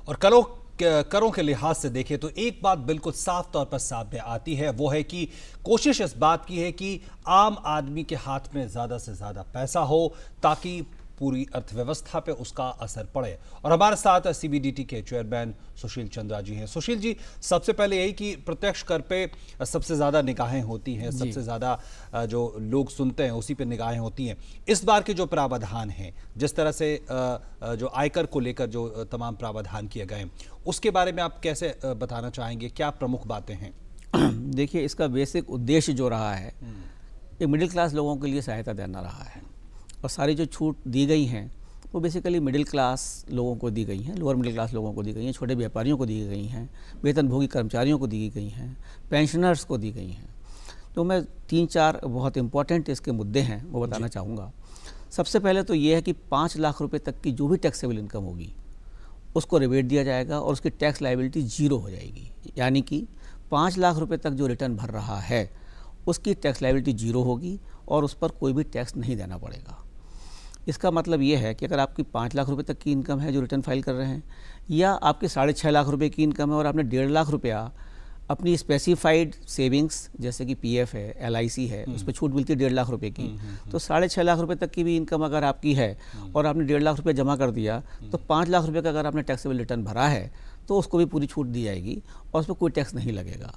और करों के लिहाज से देखें तो एक बात बिल्कुल साफ तौर पर सामने आती है, वो है कि कोशिश इस बात की है कि आम आदमी के हाथ में ज्यादा से ज्यादा पैसा हो ताकि पूरी अर्थव्यवस्था पे उसका असर पड़े। और हमारे साथ सीबीडीटी के चेयरमैन सुशील चंद्रा जी हैं। सुशील जी, सबसे पहले यही कि प्रत्यक्ष कर पे सबसे ज्यादा निगाहें होती हैं, सबसे ज्यादा जो लोग सुनते हैं उसी पे निगाहें होती हैं। इस बार के जो प्रावधान हैं, जिस तरह से जो आयकर को लेकर जो तमाम प्रावधान किए गए हैं, उसके बारे में आप कैसे बताना चाहेंगे, क्या प्रमुख बातें हैं? देखिए, इसका बेसिक उद्देश्य जो रहा है, ये मिडिल क्लास लोगों के लिए सहायता देना रहा है। और सारी जो छूट दी गई हैं वो बेसिकली मिडिल क्लास लोगों को दी गई हैं, लोअर मिडिल क्लास लोगों को दी गई हैं, छोटे व्यापारियों को दी गई हैं, वेतनभोगी कर्मचारियों को दी गई हैं, पेंशनर्स को दी गई हैं। तो मैं 3-4 बहुत इंपॉर्टेंट इसके मुद्दे हैं वो बताना चाहूँगा। सबसे पहले तो ये है कि 5 लाख रुपए तक की जो भी टैक्सेबल इनकम होगी उसको रिबेट दिया जाएगा और उसकी टैक्स लायबिलिटी 0 हो जाएगी। यानी कि 5 लाख रुपये तक जो रिटर्न भर रहा है उसकी टैक्स लायबिलिटी 0 होगी और उस पर कोई भी टैक्स नहीं देना पड़ेगा। इसका मतलब ये है कि अगर आपकी 5 लाख रुपए तक की इनकम है जो रिटर्न फाइल कर रहे हैं, या आपकी 6.5 लाख रुपए की इनकम है और आपने 1.5 लाख रुपया अपनी स्पेसिफाइड सेविंग्स जैसे कि पीएफ है, एलआईसी है, उस पर छूट मिलती है 1.5 लाख रुपए की, तो 6.5 लाख रुपए तक की भी इनकम अगर आपकी है और आपने 1.5 लाख रुपये जमा कर दिया, तो 5 लाख रुपये का अगर आपने टैक्सेबल रिटर्न भरा है तो उसको भी पूरी छूट दी जाएगी और उस पर कोई टैक्स नहीं लगेगा।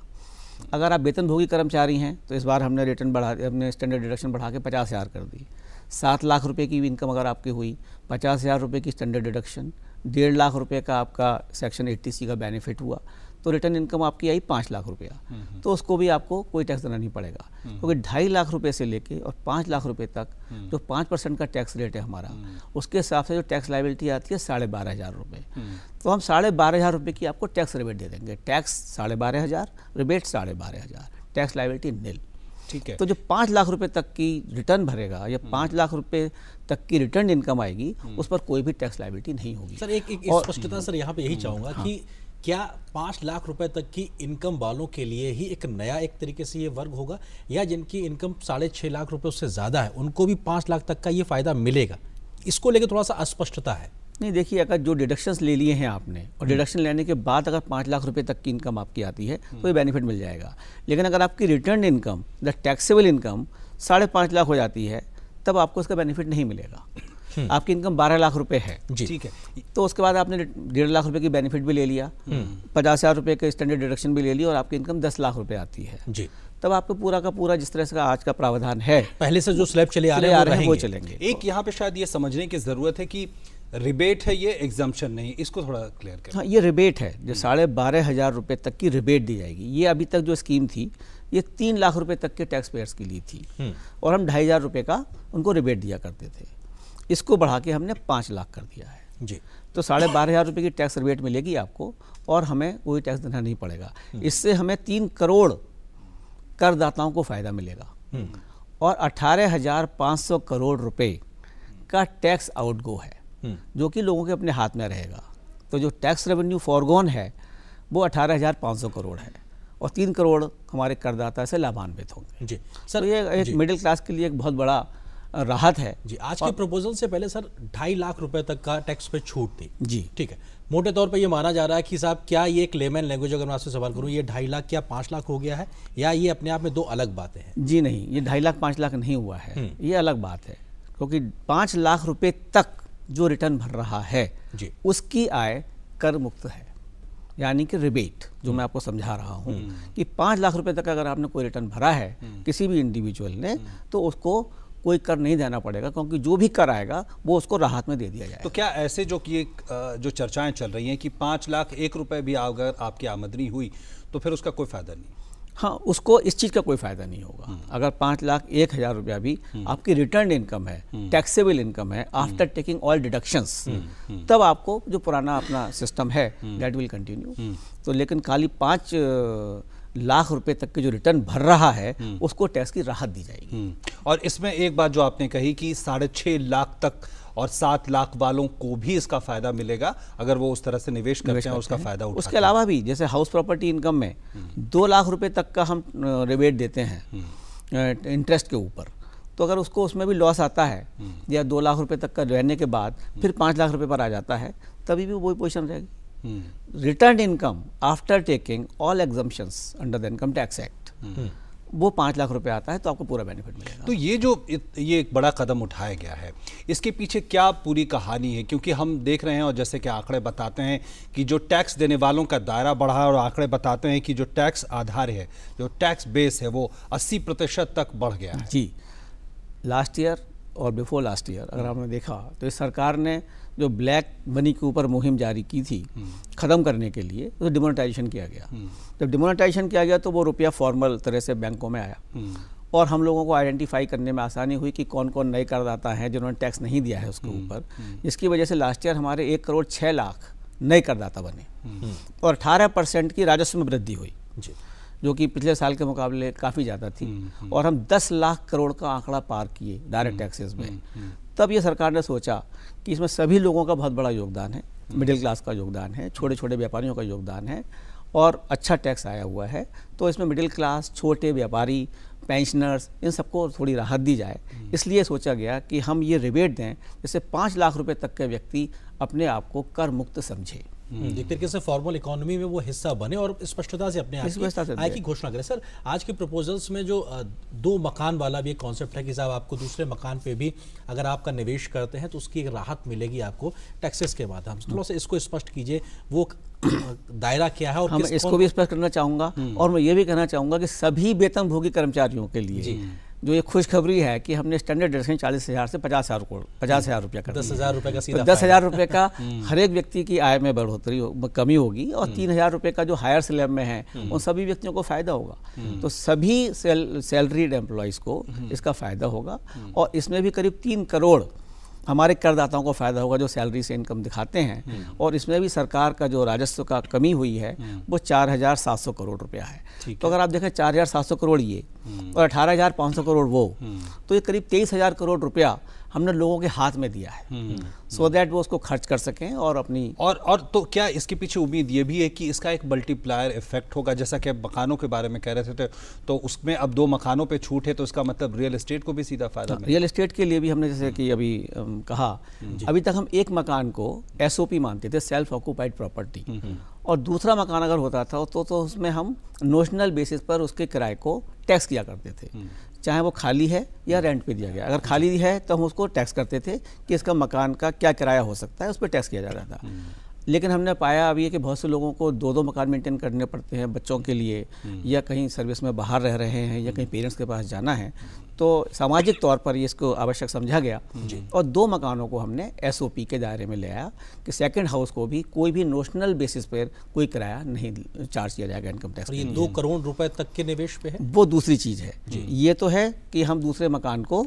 अगर आप वेतनभोगी कर्मचारी हैं तो इस बार हमने रिटर्न अपने स्टैंडर्ड डिडक्शन बढ़ा के 50,000 कर दी। 7 लाख रुपए की इनकम अगर आपकी हुई, 50,000 रुपये की स्टैंडर्ड डिडक्शन, 1.5 लाख रुपए का आपका सेक्शन 80C का बेनिफिट हुआ, तो रिटर्न इनकम आपकी आई 5 लाख रुपया, तो उसको भी आपको कोई टैक्स देना नहीं पड़ेगा। क्योंकि 2.5 लाख रुपए से लेके और 5 लाख रुपए तक जो 5% का टैक्स रेट है हमारा, उसके हिसाब से जो टैक्स लायबिलिटी आती है 12,500 रुपये। तो हम 12,500 रुपये की आपको टैक्स रिबेट दे देंगे। टैक्स 12,500, रिबेट 12,500, टैक्स लायबिलिटी निल। ठीक है। तो जो 5 लाख रुपए तक की रिटर्न भरेगा या 5 लाख रुपए तक की रिटर्न इनकम आएगी, उस पर कोई भी टैक्स लायबिलिटी नहीं होगी। सर एक स्पष्टता सर यहाँ पे यही चाहूँगा कि क्या 5 लाख रुपए तक की इनकम वालों के लिए ही एक नया एक तरीके से ये वर्ग होगा, या जिनकी इनकम 6.5 लाख रुपए उससे ज़्यादा है उनको भी 5 लाख तक का ये फ़ायदा मिलेगा? इसको लेकर थोड़ा सा अस्पष्टता है। नहीं, देखिए, अगर जो डिडक्शंस ले लिए हैं आपने और डिडक्शन लेने के बाद अगर 5 लाख रुपए तक की इनकम आपकी आती है तो ये बेनिफिट मिल जाएगा। लेकिन अगर आपकी return income, the taxable income 5.5 lakh हो जाती है, तब आपको इसका बेनिफिट नहीं मिलेगा। आपकी इनकम 12 लाख रुपए है, ठीक है, तो उसके बाद आपने 1.5 लाख रुपए की बेनिफिट भी ले लिया, 50,000 रुपए के स्टैंडर्ड डिडक्शन भी ले लिया और आपकी इनकम 10 लाख रुपए आती है जी, तब आपको पूरा का पूरा जिस तरह से आज का प्रावधान है, पहले से जो स्लैब चले आ रहे हैं वो चलेंगे। एक यहाँ पे शायद ये समझने की जरूरत है कि रिबेट है, ये एग्जम्पशन नहीं, इसको थोड़ा क्लियर करें। हाँ, ये रिबेट है जो 12,500 रुपये तक की रिबेट दी जाएगी। ये अभी तक जो स्कीम थी ये 3 लाख रुपए तक के टैक्स पेयर्स के लिए थी और हम 2,500 रुपये का उनको रिबेट दिया करते थे। इसको बढ़ा के हमने 5 लाख कर दिया है जी। तो 12,500 रुपये की टैक्स रिबेट मिलेगी आपको और हमें कोई टैक्स देना नहीं पड़ेगा। इससे हमें 3 करोड़ करदाताओं को फ़ायदा मिलेगा और 18,500 करोड़ रुपए का टैक्स आउटगो है जो कि लोगों के अपने हाथ में रहेगा। तो जो टैक्स रेवेन्यू फॉरगोन है वो 18,500 करोड़ है और 3 करोड़ हमारे करदाता से लाभान्वित होंगे जी। सर, तो ये एक मिडिल क्लास के लिए एक बहुत बड़ा राहत है जी। आज के प्रपोजल से पहले सर 2.5 लाख रुपए तक का टैक्स पे छूट थी जी, ठीक है। मोटे तौर पे ये माना जा रहा है कि साहब क्या ये एक लेमन लैंग्वेज, अगर मैं आपसे सवाल करूं, ये 2.5 लाख क्या 5 लाख हो गया है, या ये अपने आप में 2 अलग बातें हैं? जी नहीं, ये 2.5 लाख 5 लाख नहीं हुआ है, ये अलग बात है। क्योंकि 5 लाख रुपए तक जो रिटर्न भर रहा है जी, उसकी आय कर मुक्त है। यानी कि रिबेट जो मैं आपको समझा रहा हूँ कि 5 लाख रुपए तक अगर आपने कोई रिटर्न भरा है किसी भी इंडिविजुअल ने, तो उसको कोई कर नहीं देना पड़ेगा, क्योंकि जो भी कर आएगा वो उसको राहत में दे दिया जाएगा। तो क्या ऐसे जो चर्चाएं चल रही हैं कि 5 लाख 1 रुपए भी अगर आपकी आमदनी हुई तो फिर उसका कोई फायदा नहीं? हाँ, उसको इस चीज़ का कोई फ़ायदा नहीं होगा। अगर 5,01,000 रुपया भी आपकी रिटर्न इनकम है, टैक्सेबल इनकम है आफ्टर टेकिंग ऑल डिडक्शंस, तब आपको जो पुराना अपना सिस्टम है दैट विल कंटिन्यू। तो लेकिन खाली 5 लाख रुपए तक के जो रिटर्न भर रहा है उसको टैक्स की राहत दी जाएगी। और इसमें एक बात जो आपने कही कि 6.5 लाख तक और 7 लाख वालों को भी इसका फायदा मिलेगा अगर वो उस तरह से निवेश करते हैं, उसका फायदा उठाते हैं। उसके अलावा भी जैसे हाउस प्रॉपर्टी इनकम में 2 लाख रुपए तक का हम रिबेट देते हैं इंटरेस्ट के ऊपर, तो अगर उसको उसमें भी लॉस आता है या 2 लाख रुपए तक का रहने के बाद फिर 5 लाख रुपए पर आ जाता है, तभी भी वही पोजीशन रहेगी। Return income after taking all exemptions under the income tax act, वो 5 लाख रुपए आता है तो आपको पूरा बेनिफिट मिलेगा। तो ये एक बड़ा कदम उठाया गया है, इसके पीछे क्या पूरी कहानी है? क्योंकि हम देख रहे हैं और जैसे कि आंकड़े बताते हैं कि जो टैक्स देने वालों का दायरा बढ़ा है और आंकड़े बताते हैं कि जो टैक्स आधार है, जो टैक्स बेस है, वो 80% तक बढ़ गया है। जी, लास्ट ईयर और बिफोर लास्ट ईयर अगर आपने देखा तो इस सरकार ने जो ब्लैक मनी के ऊपर मुहिम जारी की थी ख़त्म करने के लिए, तो डिमोनेटाइजेशन किया गया। जब डिमोनेटाइजेशन किया गया तो वो रुपया फॉर्मल तरह से बैंकों में आया और हम लोगों को आइडेंटिफाई करने में आसानी हुई कि कौन कौन नए करदाता हैं जिन्होंने टैक्स नहीं दिया है उसके ऊपर, जिसकी वजह से लास्ट ईयर हमारे 1 करोड़ 6 लाख नए करदाता बने और 18% की राजस्व में वृद्धि हुई, जो कि पिछले साल के मुकाबले काफ़ी ज़्यादा थी। और हम 10 लाख करोड़ का आंकड़ा पार किए डायरेक्ट टैक्सेस में। तब ये सरकार ने सोचा कि इसमें सभी लोगों का बहुत बड़ा योगदान है, मिडिल क्लास का योगदान है, छोटे छोटे व्यापारियों का योगदान है और अच्छा टैक्स आया हुआ है, तो इसमें मिडिल क्लास, छोटे व्यापारी, पेंशनर्स, इन सबको थोड़ी राहत दी जाए। इसलिए सोचा गया कि हम ये रिबेट दें जिससे 5 लाख रुपए तक के व्यक्ति अपने आप को कर मुक्त समझे, एक तरीके से फॉर्मल इकोनॉमी में वो हिस्सा बने और स्पष्टता से अपने आय की घोषणा करें। सर, आज के प्रपोजल्स में जो 2 मकान वाला भी एक कॉन्सेप्ट है कि साहब आपको दूसरे मकान पे भी अगर आपका निवेश करते हैं तो उसकी एक राहत मिलेगी आपको टैक्सेस के माध्यम से। थोड़ा सा इसको स्पष्ट कीजिए, वो दायरा क्या है? और हम इसको भी स्पष्ट करना चाहूँगा और मैं ये भी कहना चाहूँगा कि सभी वेतनभोगी कर्मचारियों के लिए जो ये खुशखबरी है कि हमने स्टैंडर्ड डिडक्शन 40,000 से 50,000 रुपया कर 10,000 रुपये का सीधा 10,000 रुपये का हर एक व्यक्ति की आय में बढ़ोतरी कमी होगी और 3,000 रुपये का जो हायर स्लैब में है उन सभी व्यक्तियों को फायदा होगा। तो सभी सैलरीड एम्प्लॉयज़ को इसका फायदा होगा और इसमें भी करीब 3 करोड़ हमारे करदाताओं को फायदा होगा जो सैलरी से इनकम दिखाते हैं। और इसमें भी सरकार का जो राजस्व का कमी हुई है वो 4,700 करोड़ रुपया है। तो अगर आप देखें 4,700 करोड़ ये और 18,500 करोड़ वो, तो ये करीब 23,000 करोड़ रुपया हमने लोगों के हाथ में दिया है सो दैट वो उसको खर्च कर सकें और अपनी और तो क्या इसके पीछे उम्मीद ये भी है कि इसका एक मल्टीप्लायर इफेक्ट होगा? जैसा कि आप मकानों के बारे में कह रहे थे तो उसमें अब 2 मकानों पे छूट है तो इसका मतलब रियल एस्टेट को भी सीधा फायदा मिलेगा। रियल एस्टेट के लिए भी हमने जैसे कि अभी कहा, अभी तक हम एक मकान को SOP मानते थे, सेल्फ ऑक्यूपाइड प्रॉपर्टी, और दूसरा मकान अगर होता था तो उसमें हम नोशनल बेसिस पर उसके किराए को टैक्स किया करते थे, चाहे वो खाली है या रेंट पे दिया गया। अगर खाली है तो हम उसको टैक्स करते थे कि इसका मकान का क्या किराया हो सकता है, उस पर टैक्स किया जा रहा था। लेकिन हमने पाया अभी कि बहुत से लोगों को 2-2 मकान मेंटेन करने पड़ते हैं बच्चों के लिए, या कहीं सर्विस में बाहर रह रहे हैं या कहीं पेरेंट्स के पास जाना है, तो सामाजिक तौर पर ये इसको आवश्यक समझा गया और 2 मकानों को हमने SOP के दायरे में ले आया कि सेकंड हाउस को भी कोई भी नोशनल बेसिस पर कोई किराया नहीं चार्ज किया जाएगा इनकम टैक्स। ये 2 करोड़ रुपए तक के निवेश पे है, वो दूसरी चीज़ है। ये तो है कि हम दूसरे मकान को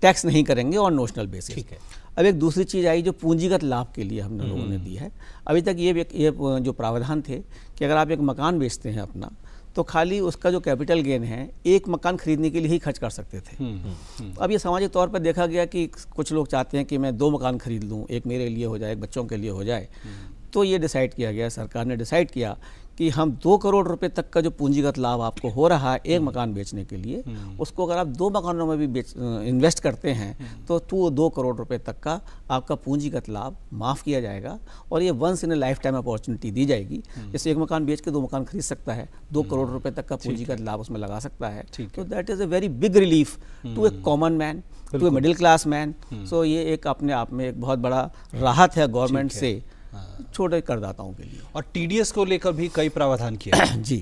टैक्स नहीं करेंगे और नोशनल बेसिस। ठीक है। अब एक दूसरी चीज़ आई जो पूंजीगत लाभ के लिए हमने लोगों ने दी है। अभी तक ये जो प्रावधान थे कि अगर आप एक मकान बेचते हैं अपना, तो खाली उसका जो कैपिटल गेन है एक मकान खरीदने के लिए ही खर्च कर सकते थे। अब ये सामाजिक तौर पर देखा गया कि कुछ लोग चाहते हैं कि मैं 2 मकान खरीद लूँ, एक मेरे लिए हो जाए, एक बच्चों के लिए हो जाए। तो ये डिसाइड किया गया, सरकार ने डिसाइड किया कि हम 2 करोड़ रुपए तक का जो पूंजीगत लाभ आपको हो रहा है एक मकान बेचने के लिए, उसको अगर आप 2 मकानों में भी इन्वेस्ट करते हैं तो 2 करोड़ रुपए तक का आपका पूंजीगत लाभ माफ़ किया जाएगा और ये once in a life time opportunity दी जाएगी। जैसे एक मकान बेच के 2 मकान खरीद सकता है, 2 करोड़ रुपए तक का पूंजीगत लाभ उसमें लगा सकता है। तो that is a very big relief to a common man, to a middle class man. So ये एक अपने आप में एक बहुत बड़ा राहत है गवर्नमेंट से छोटे करदाताओं के लिए। और TDS को लेकर भी कई प्रावधान किए जी,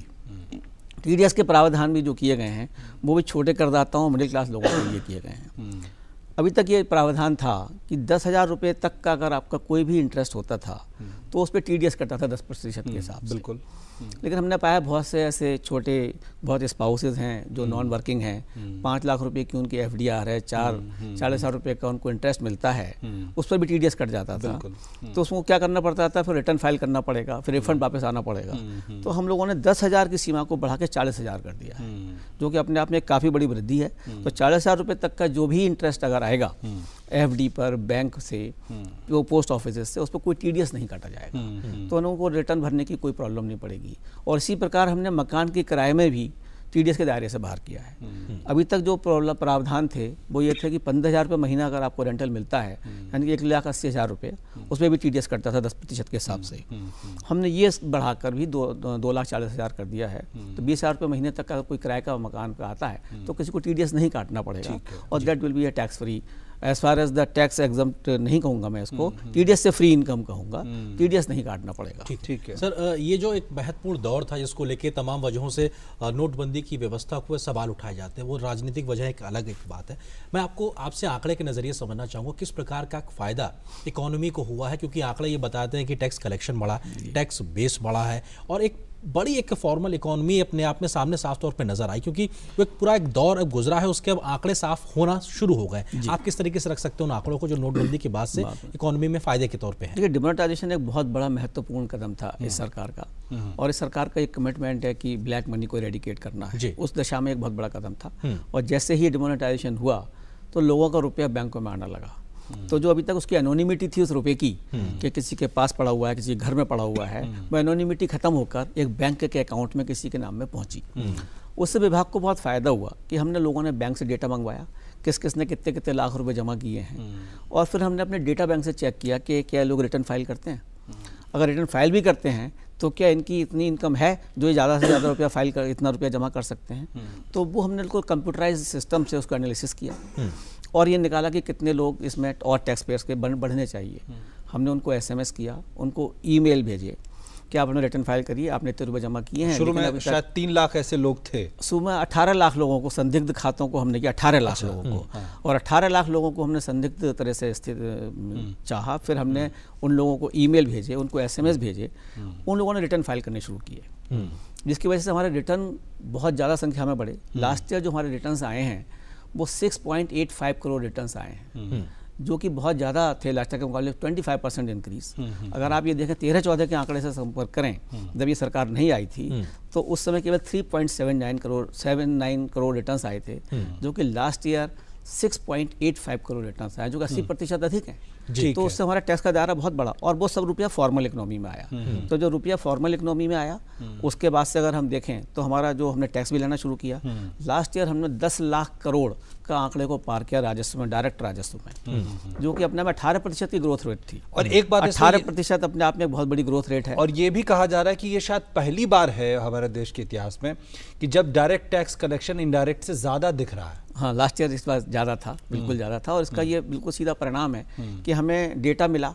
TDS के प्रावधान भी जो किए गए हैं वो भी छोटे करदाताओं, मिडिल क्लास लोगों के लिए किए गए हैं। अभी तक ये प्रावधान था कि 10,000 रुपये तक का अगर आपका कोई भी इंटरेस्ट होता था तो उस पर TDS कटता था 10% के हिसाब से। बिल्कुल। लेकिन हमने पाया बहुत से ऐसे छोटे बहुत स्पाउसेस हैं जो नॉन वर्किंग हैं, 5 लाख रुपए की उनकी FDR है, 40,000 रुपये का उनको इंटरेस्ट मिलता है, उस पर भी TDS कट जाता था। तो उसको क्या करना पड़ता था, फिर रिटर्न फाइल करना पड़ेगा, फिर रिफंड वापस आना पड़ेगा। तो हम लोगों ने 10,000 की सीमा को बढ़ा के 40,000 कर दिया है, जो कि अपने आप में काफ़ी बड़ी वृद्धि है। तो 40,000 रुपये तक का जो भी इंटरेस्ट अगर आएगा FD पर, बैंक से, वो पोस्ट ऑफिस से, उस पर कोई TDS नहीं काटा जाएगा। तो उनको रिटर्न भरने की कोई प्रॉब्लम नहीं पड़ेगी। और इसी प्रकार हमने मकान के किराए में भी TDS के दायरे से बाहर किया है। अभी तक जो प्रावधान थे वो ये थे कि 15,000 रुपये महीना अगर आपको रेंटल मिलता है, यानी कि 1,80,000 रुपये, उसमें भी TDS कटता था 10% के हिसाब से। हमने ये बढ़ाकर भी 2,40,000 कर दिया है। तो 20,000 रुपये महीने तक का कोई किराए का मकान का आता है तो किसी को TDS नहीं काटना पड़ेगा, और that will be a tax free. As far as the tax exempt नहीं कहूँगा मैं इसको, TDS से फ्री इनकम कहूँगा, TDS नहीं काटना पड़ेगा। ठीक है सर, ये जो एक महत्वपूर्ण दौर था जिसको लेके तमाम वजहों से नोटबंदी की व्यवस्था को सवाल उठाए जाते हैं, वो राजनीतिक वजह एक अलग एक बात है। मैं आपसे आंकड़े के नज़रिए समझना चाहूँगा किस प्रकार का फ़ायदा इकोनॉमी को हुआ है, क्योंकि आंकड़े ये बताते हैं कि टैक्स कलेक्शन बढ़ा, टैक्स बेस बढ़ा है, और एक बड़ी एक फॉर्मल इकोनॉमी अपने आप में सामने साफ तौर पे नजर आई, क्योंकि वो एक पूरा एक दौर अब गुजरा है, उसके अब आंकड़े साफ होना शुरू हो गए। आप किस तरीके से रख सकते हो उन आंकड़ों को जो नोटबंदी के बाद से इकोनॉमी में फायदे के तौर पे है? देखिए, डिमोनेटाइजेशन एक बहुत बड़ा महत्वपूर्ण कदम था इस सरकार का, और इस सरकार का एक कमिटमेंट है कि ब्लैक मनी को इरेडिकेट करना है। उस दिशा में एक बहुत बड़ा कदम था, और जैसे ही डिमोनेटाइजेशन हुआ तो लोगों का रुपया बैंकों में आना लगा। तो जो अभी तक उसकी एनोनिमिटी थी उस रुपए की, कि किसी के पास पड़ा हुआ है, किसी के घर में पड़ा हुआ है, वो एनोनिमिटी खत्म होकर एक बैंक के अकाउंट में किसी के नाम में पहुंची। उससे विभाग को बहुत फ़ायदा हुआ कि हमने लोगों ने बैंक से डेटा मंगवाया, किस किस ने कितने कितने लाख रुपए जमा किए हैं, और फिर हमने अपने डेटा बैंक से चेक किया कि क्या लोग रिटर्न फाइल करते हैं। अगर रिटर्न फाइल भी करते हैं तो क्या इनकी इतनी इनकम है जो ये ज़्यादा से ज़्यादा रुपया फाइल कर, इतना रुपया जमा कर सकते हैं। तो वो हमने उनको कंप्यूटराइज सिस्टम से उसका एनालिसिस किया, और ये निकाला कि कितने लोग इसमें और टैक्स पेयर्स के बढ़ने चाहिए। हमने उनको SMS किया, उनको ईमेल भेजे कि आप अपने रिटर्न फाइल करिए, आपने इतने रुपये जमा किए हैं। शुरू में शायद 3 लाख ऐसे लोग थे। सुबह 18 लाख लोगों को, संदिग्ध खातों को हमने किया 18 लाख लोगों को, और 18 लाख लोगों को हमने संदिग्ध तरह से स्थित चाहा। फिर हमने उन लोगों को ईमेल भेजे, उनको SMS भेजे, उन लोगों ने रिटर्न फाइल करने शुरू किए, जिसकी वजह से हमारे रिटर्न बहुत ज़्यादा संख्या में बढ़े। लास्ट ईयर जो हमारे रिटर्न्स आए हैं वो 6.85 करोड़ रिटर्न्स आए हैं, जो कि बहुत ज़्यादा थे लास्ट ईयर के मुकाबले, 25% इंक्रीज। अगर आप ये देखें 13-14 के आंकड़े से संपर्क करें, जब ये सरकार नहीं आई थी तो उस समय केवल 3.79 करोड़ रिटर्न्स आए थे, जो कि लास्ट ईयर 6.85 करोड़ रिटर्न्स आए, जो कि 80% अधिक है। तो उससे हमारा टैक्स का दायरा बहुत बड़ा, और वो सब रुपया फॉर्मल इकोनॉमी में आया। तो जो रुपया फॉर्मल इकोनॉमी में आया, उसके बाद से अगर हम देखें तो हमारा जो हमने टैक्स भी लेना शुरू किया, लास्ट ईयर हमने 10 लाख करोड़ का आंकड़े को पार किया राजस्व में, डायरेक्ट राजस्व में, जो कि अपने में 18% की ग्रोथ रेट थी। और एक बात, 18% अपने आप में एक बहुत बड़ी ग्रोथ रेट है। और ये भी कहा जा रहा है कि ये शायद पहली बार है हमारे देश के इतिहास में कि जब डायरेक्ट टैक्स कलेक्शन इनडायरेक्ट से ज़्यादा दिख रहा है। हाँ, लास्ट ईयर इस बार ज़्यादा था, बिल्कुल ज़्यादा था, और इसका ये बिल्कुल सीधा परिणाम है कि हमें डेटा मिला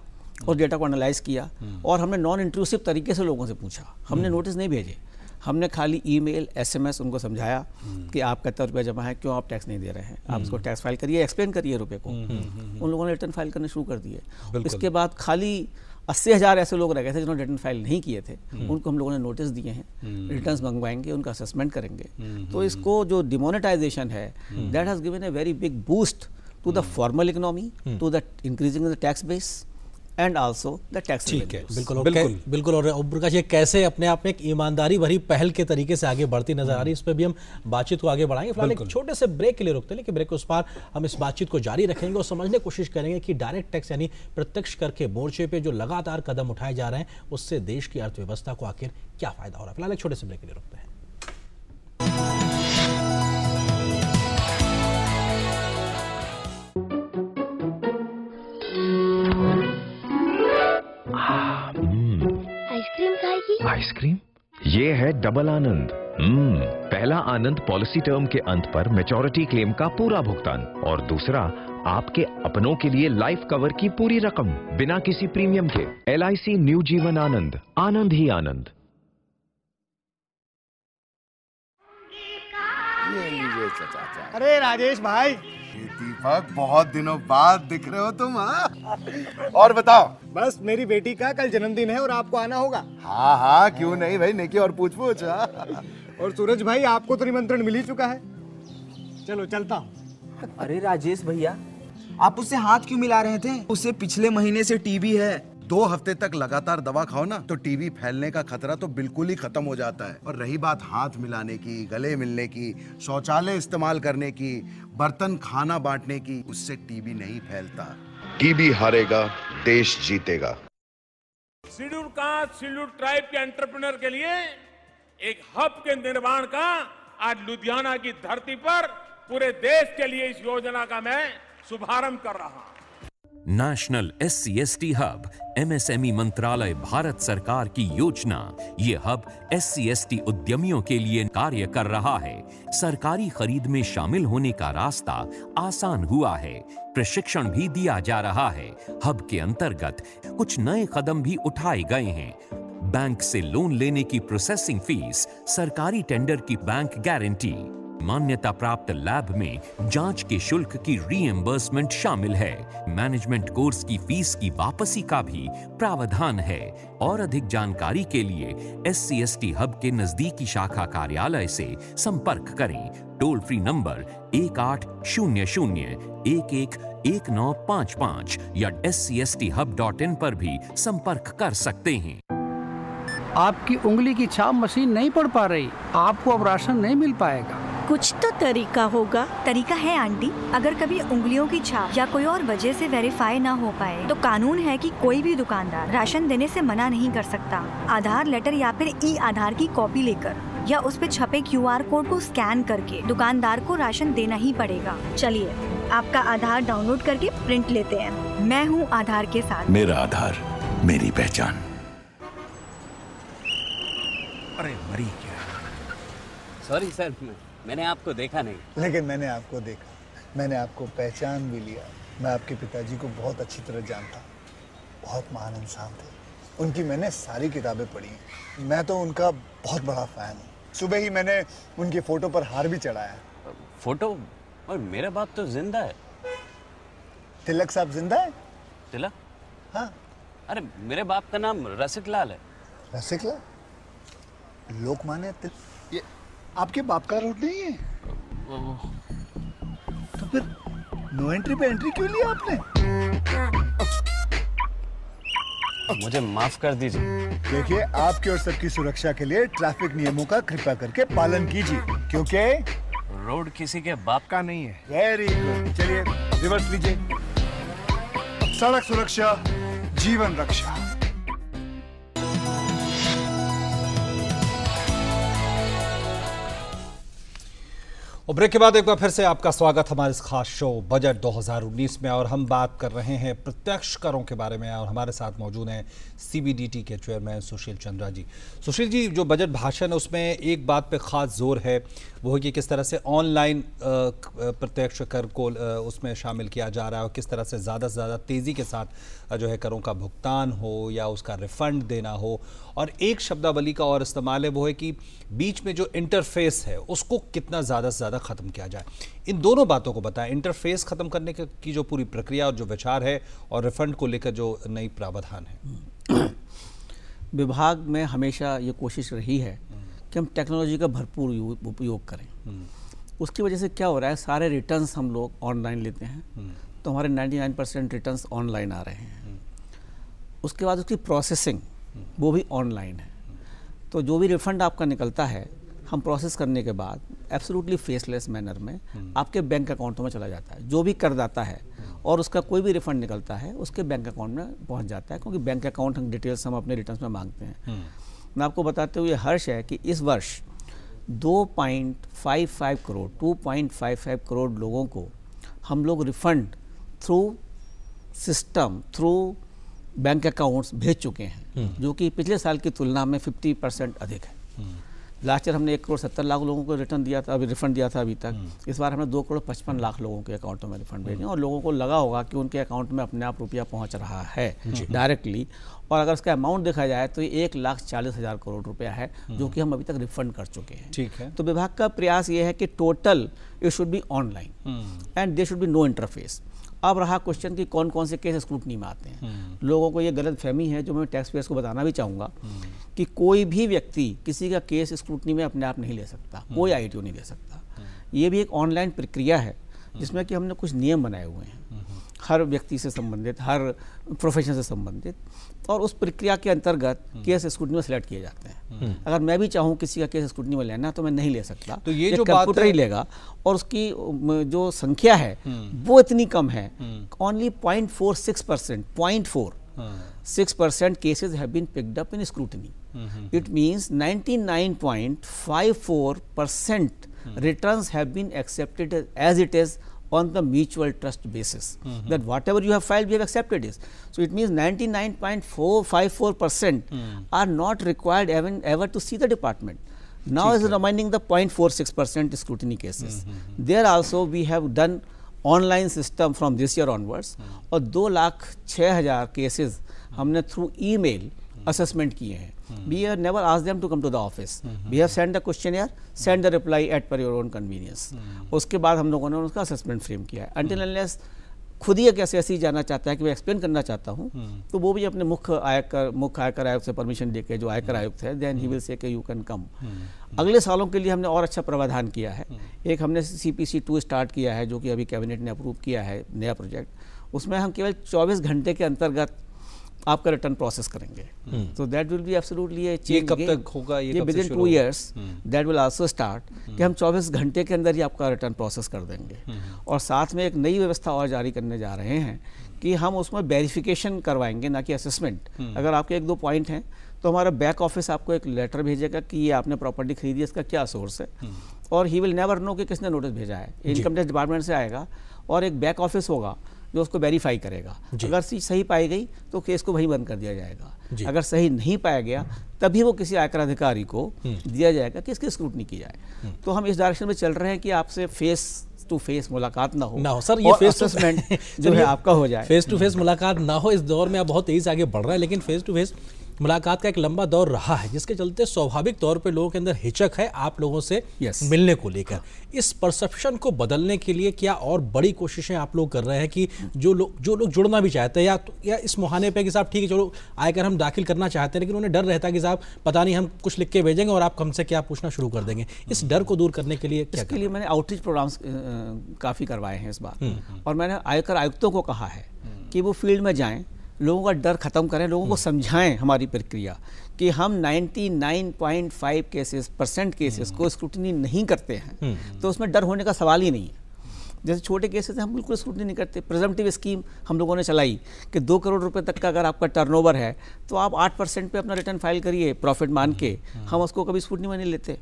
और डेटा को एनालाइज किया, और हमने नॉन इंट्रूसिव तरीके से लोगों से पूछा। हमने नोटिस नहीं भेजे, हमने खाली ईमेल, SMS उनको समझाया कि आपका इतना रुपया जमा है, क्यों आप टैक्स नहीं दे रहे हैं, आप इसको टैक्स फाइल करिए, एक्सप्लेन करिए रुपये को। उन लोगों ने रिटर्न फाइल करने शुरू कर दिए। इसके बाद खाली 80,000 ऐसे लोग रह गए थे जिन्होंने रिटर्न फाइल नहीं किए थे, उनको हम लोगों ने नोटिस दिए हैं, रिटर्न्स मंगवाएंगे, उनका असेसमेंट करेंगे। तो इसको जो डिमोनेटाइजेशन है, that has given a very big boost to the formal economy, to the increasing the tax base and also the tax. ठीक है, बिल्कुल। और प्रकाश, ये कैसे अपने आप में एक ईमानदारी भरी पहल के तरीके से आगे बढ़ती नजर आ रही है, इस पर भी हम बातचीत को आगे बढ़ाएंगे। फिलहाल एक छोटे से ब्रेक के लिए रुकते हैं, लेकिन ब्रेक के उस पार हम इस बातचीत को जारी रखेंगे और समझने की कोशिश करेंगे कि डायरेक्ट टैक्स यानी प्रत्यक्ष कर के मोर्चे पे जो लगातार कदम उठाए जा रहे हैं, उससे देश की अर्थव्यवस्था को आखिर क्या फायदा हो रहा है। फिलहाल एक छोटे से ब्रेक के लिए रुकते हैं। आइसक्रीम खाएगी? आइसक्रीम? ये है डबल आनंद। पहला आनंद पॉलिसी टर्म के अंत पर मैच्योरिटी क्लेम का पूरा भुगतान, और दूसरा आपके अपनों के लिए लाइफ कवर की पूरी रकम बिना किसी प्रीमियम के। LIC न्यू जीवन आनंद, आनंद ही आनंद। ये लीजिए चाचा। अरे राजेश भाई, दीपक, बहुत दिनों बाद दिख रहे हो तुम। हाँ, और बताओ। बस मेरी बेटी का कल जन्मदिन है और आपको आना होगा। हाँ हाँ, क्यों नहीं भाई, नेकी और पूछ पूछ। और सूरज भाई, आपको तो निमंत्रण मिल ही चुका है। चलो चलता हूँ। अरे राजेश भैया, आप उससे हाथ क्यों मिला रहे थे? उसे पिछले महीने से टीबी है। 2 हफ्ते तक लगातार दवा खाओ ना तो टीबी फैलने का खतरा तो बिल्कुल ही खत्म हो जाता है। और रही बात हाथ मिलाने की, गले मिलने की, शौचालय इस्तेमाल करने की, बर्तन खाना बांटने की, उससे टीबी नहीं फैलता। टीबी हारेगा, देश जीतेगा। शेड्यूल कास्ट, शेड्यूल ट्राइब के एंटरप्रेन्योर के लिए एक हब के निर्माण का आज लुधियाना की धरती पर पूरे देश के लिए इस योजना का मैं शुभारंभ कर रहा हूं। नेशनल SC/ST हब MSME मंत्रालय भारत सरकार की योजना। ये हब SC/ST उद्यमियों के लिए कार्य कर रहा है। सरकारी खरीद में शामिल होने का रास्ता आसान हुआ है। प्रशिक्षण भी दिया जा रहा है। हब के अंतर्गत कुछ नए कदम भी उठाए गए हैं। बैंक से लोन लेने की प्रोसेसिंग फीस, सरकारी टेंडर की बैंक गारंटी, मान्यता प्राप्त लैब में जांच के शुल्क की रीएम्बर्समेंट शामिल है। मैनेजमेंट कोर्स की फीस की वापसी का भी प्रावधान है। और अधिक जानकारी के लिए SC/ST हब के नजदीकी शाखा कार्यालय से संपर्क करें। टोल फ्री नंबर 1800-11-1955 या scstHub.in पर भी संपर्क कर सकते हैं। आपकी उंगली की छाप मशीन नहीं पढ़ पा रही, आपको अब राशन नहीं मिल पाएगा। कुछ तो तरीका होगा। तरीका है आंटी, अगर कभी उंगलियों की छाप या कोई और वजह से वेरीफाई ना हो पाए तो कानून है कि कोई भी दुकानदार राशन देने से मना नहीं कर सकता। आधार लेटर या फिर ई-आधार की कॉपी लेकर या उस पे छपे QR कोड को स्कैन करके दुकानदार को राशन देना ही पड़ेगा। चलिए आपका आधार डाउनलोड करके प्रिंट लेते हैं। मैं हूँ आधार के साथ। मेरा आधार, मेरी पहचान। अरे मरी क्या? सॉरी सर, मैंने आपको देखा नहीं। लेकिन मैंने आपको देखा, मैंने आपको पहचान भी लिया। मैं आपके पिताजी को बहुत अच्छी तरह जानता हूँ। बहुत महान इंसान थे। उनकी मैंने सारी किताबें पढ़ी हैं। मैं तो उनका बहुत बड़ा फैन हूँ। सुबह ही मैंने उनके फोटो पर हार भी चढ़ाया। फोटो? और मेरा बाप तो जिंदा है। तिलक साहब जिंदा है? तिलक? हाँ। अरे मेरे बाप का नाम रसिक लाल है। रसिक लाल? लोकमान्य तिलक? ये आपके बाप का रोड नहीं है? तो फिर नो एंट्री पे एंट्री क्यों लिया आपने? मुझे माफ कर दीजिए। देखिए, आपकी और सबकी सुरक्षा के लिए ट्रैफिक नियमों का कृपया करके पालन कीजिए, क्योंकि रोड किसी के बाप का नहीं है। Very good. चलिए रिवर्स लीजिए। सड़क सुरक्षा, जीवन रक्षा। और ब्रेक के बाद एक बार फिर से आपका स्वागत हमारे इस खास शो बजट 2019 में। और हम बात कर रहे हैं प्रत्यक्ष करों के बारे में और हमारे साथ मौजूद हैं CBDT के चेयरमैन सुशील चंद्रा जी। सुशील जी, जो बजट भाषण है उसमें एक बात पे खास जोर है, वो है कि किस तरह से ऑनलाइन प्रत्यक्ष कर को उसमें शामिल किया जा रहा है और किस तरह से ज़्यादा तेज़ी के साथ जो है करों का भुगतान हो या उसका रिफंड देना हो। और एक शब्दावली का और इस्तेमाल है, वो है कि बीच में जो इंटरफेस है उसको कितना ज़्यादा से ज़्यादा ख़त्म किया जाए। इन दोनों बातों को बताएं, इंटरफेस ख़त्म करने की जो पूरी प्रक्रिया और जो विचार है और रिफंड को लेकर जो नई प्रावधान है। विभाग में हमेशा ये कोशिश रही है कि हम टेक्नोलॉजी का भरपूर उपयोग करें। उसकी वजह से क्या हो रहा है, सारे रिटर्न्स हम लोग ऑनलाइन लेते हैं, तो हमारे 99% रिटर्न्स ऑनलाइन आ रहे हैं। उसके बाद उसकी प्रोसेसिंग वो भी ऑनलाइन है। तो जो भी रिफंड आपका निकलता है, हम प्रोसेस करने के बाद एब्सोल्युटली फेसलेस मैनर में आपके बैंक अकाउंटों में चला जाता है। जो भी करदाता है और उसका कोई भी रिफंड निकलता है उसके बैंक अकाउंट में पहुंच जाता है, क्योंकि बैंक अकाउंट डिटेल्स हम अपने रिटर्न्स में मांगते हैं। मैं आपको बताते हुए हर्ष है कि इस वर्ष 2.55 करोड़ लोगों को हम लोग refund through system, through bank accounts भेज चुके हैं, जो कि पिछले साल की तुलना में 50% अधिक है। लास्ट ईयर हमने 1.70 करोड़ लोगों को रिटर्न दिया था, अभी रिफंड दिया था अभी तक। इस बार हमने 2.55 करोड़ लोगों के अकाउंटों में रिफंड भेजे और लोगों को लगा होगा कि उनके अकाउंट में अपने आप रुपया पहुंच रहा है डायरेक्टली। और अगर उसका अमाउंट देखा जाए तो 1,40,000 करोड़ रुपया है, जो कि हम अभी तक रिफंड कर चुके हैं। ठीक है। तो विभाग का प्रयास ये है कि total it should be online and there should be no interface. अब रहा क्वेश्चन कि कौन कौन से केस स्क्रूटनी में आते हैं। लोगों को ये गलत फहमी है, जो मैं टैक्स पेयर्स को बताना भी चाहूँगा, कि कोई भी व्यक्ति किसी का केस स्क्रूटनी में अपने आप नहीं ले सकता, कोई ITO नहीं ले सकता। ये भी एक ऑनलाइन प्रक्रिया है जिसमें कि हमने कुछ नियम बनाए हुए हैं, हर व्यक्ति से संबंधित, हर प्रोफेशन से संबंधित, और उस प्रक्रिया के अंतर्गत केस स्क्रूटनी में सिलेक्ट किए जाते हैं। अगर मैं भी चाहूँ किसी का केस स्क्रूटनी में लेना तो मैं नहीं ले सकता, तो ये जो कंप्यूटर ही लेगा। और उसकी जो संख्या है वो इतनी कम है, only 0.46%, 0.4 6% cases have been picked up in scrutiny. It means 99.54% returns have been accepted as it is on the mutual trust basis. That whatever you have filed, we have accepted it. So it means 99.454% are not required ever to see the department. Now is remaining the 0.46% scrutiny cases. There also we have done online system from this year onwards और 2,06,000 cases हमने through email assessment किए हैं. We have never asked them to come to the office. We have send the questionnaire, send the reply at per your own convenience. उसके बाद हम लोगों ने उसका असेसमेंट फ्रेम किया है. अनटिल अनलेस खुद ही एक ऐसे जाना चाहता है कि मैं एक्सप्लेन करना चाहता हूँ, तो वो भी अपने मुख्य आयकर आयुक्त से परमिशन लेके, जो आयकर आयुक्त है, देन ही विल से कि यू कैन कम. अगले सालों के लिए हमने और अच्छा प्रावधान किया है. एक हमने CPC2 स्टार्ट किया है, जो कि अभी कैबिनेट ने अप्रूव किया है, नया प्रोजेक्ट. उसमें हम केवल 24 घंटे के अंतर्गत आपका रिटर्न प्रोसेस करेंगे. तो that will be absolutely A change. कब तक होगा? ये with in 2 years that will also start कि हम 24 घंटे के अंदर ही आपका रिटर्न प्रोसेस कर देंगे. और साथ में एक नई व्यवस्था और जारी करने जा रहे हैं कि हम उसमें वेरिफिकेशन करवाएंगे, ना कि असेसमेंट. अगर आपके 1-2 पॉइंट हैं तो हमारा बैक ऑफिस आपको एक लेटर भेजेगा कि ये आपने प्रॉपर्टी खरीदी है, इसका क्या सोर्स है. और ही विल नेवर नो कि किसने नोटिस भेजा है. इनकम टैक्स डिपार्टमेंट से आएगा और एक बैक ऑफिस होगा जो उसको वेरीफाई करेगा. अगर सही पाई गई तो केस को वहीं बंद कर दिया जाएगा. अगर सही नहीं पाया गया तभी वो किसी आयकर अधिकारी को दिया जाएगा कि इसकी स्क्रूटनी की जाए. तो हम इस डायरेक्शन में चल रहे हैं कि आपसे फेस टू फेस मुलाकात ना हो सर. ये फेस असेसमेंट जो है आपका हो जाए. फेस टू फेस मुलाकात ना हो. इस दौर में आप बहुत तेजी से आगे बढ़ रहा है, लेकिन फेस टू फेस मुलाकात का एक लंबा दौर रहा है, जिसके चलते स्वाभाविक तौर पे लोगों के अंदर हिचक है आप लोगों से मिलने को लेकर. इस परसेप्शन को बदलने के लिए क्या और बड़ी कोशिशें आप लोग कर रहे हैं कि जो लोग जुड़ना भी चाहते हैं या इस मुहाने पे कि साहब ठीक है चलो आयकर हम दाखिल करना चाहते हैं, लेकिन उन्हें डर रहता है कि साहब पता नहीं हम कुछ लिख के भेजेंगे और आप हमसे क्या पूछना शुरू कर देंगे. इस डर को दूर करने के लिए इसके लिए मैंने आउटरीच प्रोग्राम्स काफ़ी करवाए हैं इस बार. और मैंने आयकर आयुक्तों को कहा है कि वो फील्ड में जाएँ, लोगों का डर खत्म करें, लोगों को समझाएं हमारी प्रक्रिया कि हम 99.5% केसेस को स्क्रूटनी नहीं करते हैं. तो उसमें डर होने का सवाल ही नहीं है. जैसे छोटे केसेस हम बिल्कुल स्क्रूटनी नहीं करते. प्रिजम्पटिव स्कीम हम लोगों ने चलाई कि 2 करोड़ रुपए तक का अगर आपका टर्नओवर है तो आप 8% पे अपना रिटर्न फाइल करिए प्रॉफिट मान के. हम उसको कभी स्क्रूटनी में नहीं लेते.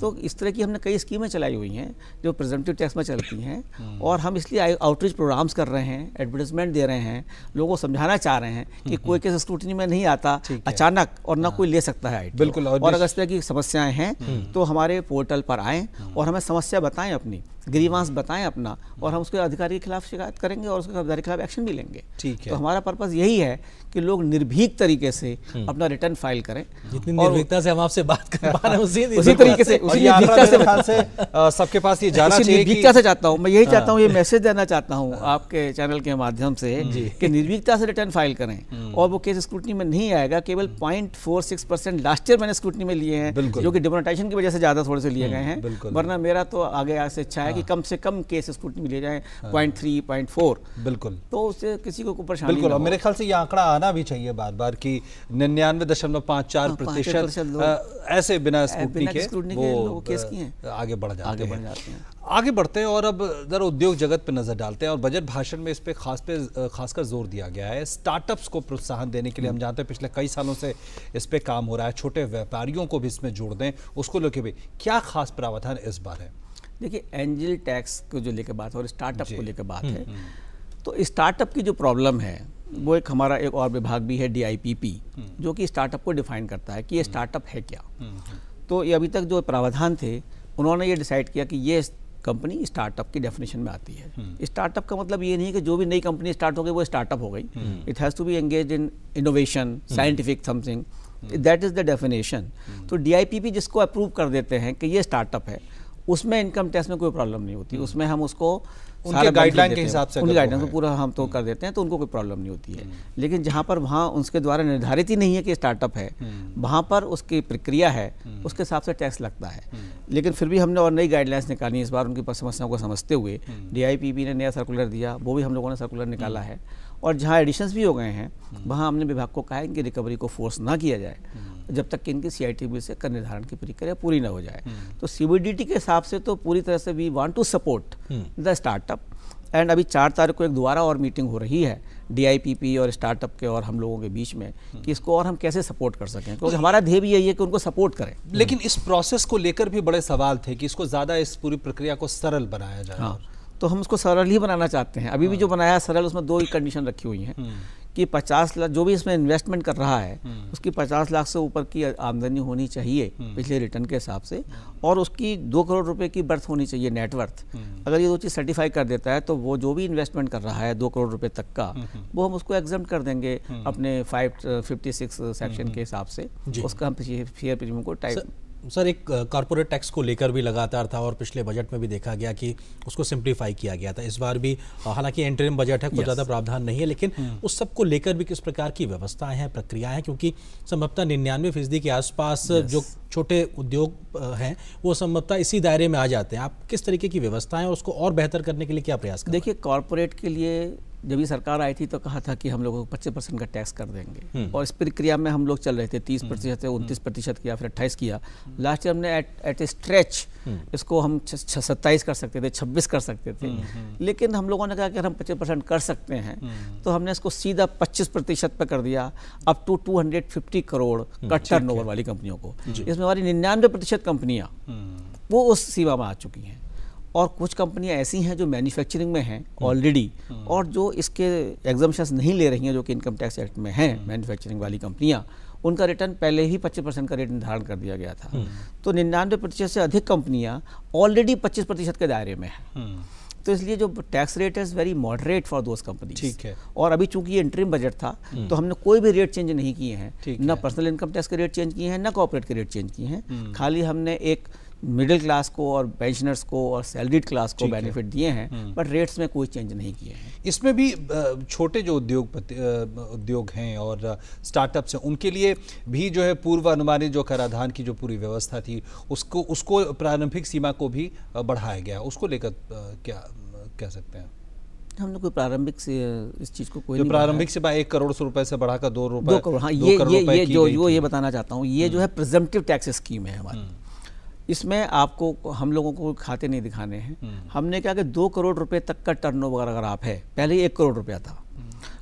तो इस तरह की हमने कई स्कीमें चलाई हुई हैं जो प्रिजम्पटिव टैक्स में चलती हैं. और हम इसलिए आउटरीच प्रोग्राम्स कर रहे हैं, एडवर्टाइजमेंट दे रहे हैं, लोगों को समझाना चाह रहे हैं कि कोई केस स्क्रूटनी में नहीं आता अचानक और ना कोई ले सकता है आईटी. बिल्कुल. और अगर इस तरह की समस्याएं हैं तो हमारे पोर्टल पर आएँ और हमें समस्या बताएं, अपनी ग्रीवांस बताएं अपना, और हम उसके अधिकारी के खिलाफ शिकायत करेंगे और उसके अधिकारी के खिलाफ एक्शन भी लेंगे. ठीक है. तो हमारा पर्पस यही है कि लोग निर्भीक तरीके से अपना रिटर्न फाइल करें. जितनी निर्भीकता से हम आपसे बात कर पा रहे हैं उसी तरीके से सबके पास ये जाना चाहिए. निर्भीकता से चाहता हूँ मैं, यही चाहता हूँ, ये मैसेज देना चाहता हूँ आपके चैनल के माध्यम से कि निर्भीकता से रिटर्न फाइल करें. और वो केस स्क्रूटनी में नहीं आएगा. केवल 0.46% लास्ट ईयर मैंने स्क्रूटनी में लिए हैं, जो कि डिमोनेटाइजेशन की वजह से ज़्यादा थोड़े से लिए गए हैं. वरना मेरा तो आगे से इच्छा है कि कम से कम केस स्क्रूटनी में लिए जाएं 0.3, 0.4. बिल्कुल. तो उससे किसी को परेशानी बिल्कुल. और मेरे ख्याल से ये आंकड़ा आना भी चाहिए बार बार कि 99.54% ऐसे बिना स्क्रूटनी के वो केस किए हैं, आगे बढ़ जाते हैं. आगे बढ़ते हैं और अब जरा उद्योग जगत पे नजर डालते हैं. और बजट भाषण में इस पे खासकर जोर दिया गया है स्टार्टअप्स को प्रोत्साहन देने के लिए. हम जानते हैं पिछले कई सालों से इस पे काम हो रहा है. छोटे व्यापारियों को भी इसमें जोड़ दें, उसको लेके भी क्या खास प्रावधान इस बार है? देखिए, एंजल टैक्स को जो लेकर बात है और स्टार्टअप को लेकर बात है, तो स्टार्टअप की जो प्रॉब्लम है वो एक हमारा एक और विभाग भी है DIPP, जो कि स्टार्टअप को डिफाइन करता है कि ये स्टार्टअप है क्या. तो ये अभी तक जो प्रावधान थे उन्होंने ये डिसाइड किया कि ये कंपनी स्टार्टअप की डेफिनेशन में आती है. स्टार्टअप का मतलब ये नहीं है कि जो भी नई कंपनी स्टार्ट हो गई वो स्टार्टअप हो गई. It has to be engage in innovation, scientific something. That is the definition. तो DIPP जिसको अप्रूव कर देते हैं कि ये स्टार्टअप है, उसमें इनकम टैक्स में कोई प्रॉब्लम नहीं होती. उसमें हम उसको उनके गाइडलाइन के हिसाब से, उनके गाइडलाइन को पूरा हम तो कर देते हैं, तो उनको कोई प्रॉब्लम नहीं होती है. लेकिन जहाँ पर वहाँ उसके द्वारा निर्धारित ही नहीं है कि स्टार्टअप है, वहाँ पर उसकी प्रक्रिया है, उसके हिसाब से टैक्स लगता है. लेकिन फिर भी हमने और नई गाइडलाइंस निकाली इस बार उनकी समस्याओं को समझते हुए. DIPP ने नया सर्कुलर दिया, वो भी हम लोगों ने सर्कुलर निकाला है. और जहाँ एडिशंस भी हो गए हैं वहाँ हमने विभाग को कहा है इनकी रिकवरी को फोर्स ना किया जाए जब तक कि इनकी CITB से कर निर्धारण की प्रक्रिया पूरी ना हो जाए. तो CBDT के हिसाब से तो पूरी तरह से we want to support the startup and अभी 4 तारीख को एक दोबारा और मीटिंग हो रही है DIPP और स्टार्टअप के और हम लोगों के बीच में कि इसको और हम कैसे सपोर्ट कर सकें, क्योंकि हमारा ध्येय भी यही है कि उनको सपोर्ट करें। लेकिन इस प्रोसेस को लेकर भी बड़े सवाल थे कि इसको ज़्यादा इस पूरी प्रक्रिया को सरल बनाया जाए। हाँ, तो हम उसको सरल ही बनाना चाहते हैं। अभी भी जो बनाया है सरल, उसमें 2 ही कंडीशन रखी हुई हैं कि 50 लाख जो भी इसमें इन्वेस्टमेंट कर रहा है उसकी 50 लाख से ऊपर की आमदनी होनी चाहिए पिछले रिटर्न के हिसाब से, और उसकी 2 करोड़ रुपए की बर्थ होनी चाहिए, नेटवर्थ। अगर ये 2 चीज़ सर्टिफाई कर देता है तो वो जो भी इन्वेस्टमेंट कर रहा है 2 करोड़ रुपए तक का, वो हम उसको एग्जम्प्ट कर देंगे अपने 556 सेक्शन के हिसाब से। उसका हम फेयर प्रीमियम को टाइप। सर, एक कॉर्पोरेट टैक्स को लेकर भी लगातार था और पिछले बजट में भी देखा गया कि उसको सिंप्लीफाई किया गया था। इस बार भी हालांकि इंटरिम बजट है, कुछ ज़्यादा प्रावधान नहीं है, लेकिन उस सब को लेकर भी किस प्रकार की व्यवस्थाएं हैं, प्रक्रियाएं हैं, क्योंकि संभवतः 99% के आसपास जो छोटे उद्योग हैं वो संभवतः इसी दायरे में आ जाते हैं। आप किस तरीके की व्यवस्थाएं और उसको और बेहतर करने के लिए क्या प्रयास करें? देखिए, कॉर्पोरेट के लिए जब ये सरकार आई थी तो कहा था कि हम लोगों को 25% का टैक्स कर देंगे, और इस प्रक्रिया में हम लोग चल रहे थे। 30% से 29% किया, फिर 28 किया। लास्ट ईयर हमने एट ए स्ट्रेच इसको हम 27 कर सकते थे, 26 कर सकते थे, लेकिन हम लोगों ने कहा कि अगर हम 25% कर सकते हैं तो हमने इसको सीधा 25% पर कर दिया, अप टू 250 करोड़ का टर्नओवर वाली कंपनियों को। इसमें हमारी 99% कंपनियां वो उस सीमा में आ चुकी हैं, और कुछ कंपनियां ऐसी हैं जो मैन्युफैक्चरिंग में हैं ऑलरेडी और जो इसके एग्जम्पशंस नहीं ले रही हैं, जो कि इनकम टैक्स एक्ट में हैं। मैन्युफैक्चरिंग वाली कंपनियां, उनका रिटर्न पहले ही 25% का रेट निर्धारण कर दिया गया था। तो 99% से अधिक कंपनियां ऑलरेडी 25% के दायरे में हैं। तो इसलिए जो tax rate is very moderate for those companies. ठीक है। और अभी चूंकि ये इंटरिम बजट था तो हमने कोई भी रेट चेंज नहीं किए हैं, ना पर्सनल इनकम टैक्स के रेट चेंज किए हैं, ना कॉर्पोरेट के रेट चेंज किए हैं। खाली हमने एक मिडिल क्लास को और पेंशनर्स को और सैलरीड क्लास को बेनिफिट दिए हैं, बट रेट्स में कोई चेंज नहीं किए हैं। इसमें भी छोटे जो उद्योग हैं और स्टार्टअप्स हैं, उनके लिए भी जो है पूर्वानुमानित जो कराधान की जो पूरी व्यवस्था थी उसको प्रारंभिक सीमा को भी बढ़ाया गया। उसको लेकर क्या कह सकते हैं? हमने कोई प्रारंभिक से इस चीज़ को कोई प्रारंभिक से 1 करोड़ रुपए से बढ़ाकर 2 करोड़। हाँ, ये जो बताना चाहता हूँ, ये जो है प्रिजम्पटिव टैक्स स्कीम है हमारी। इसमें आपको हम लोगों को खाते नहीं दिखाने हैं। हमने क्या कि 2 करोड़ रुपए तक का टर्नओवर अगर आप है, पहले 1 करोड़ रुपया था,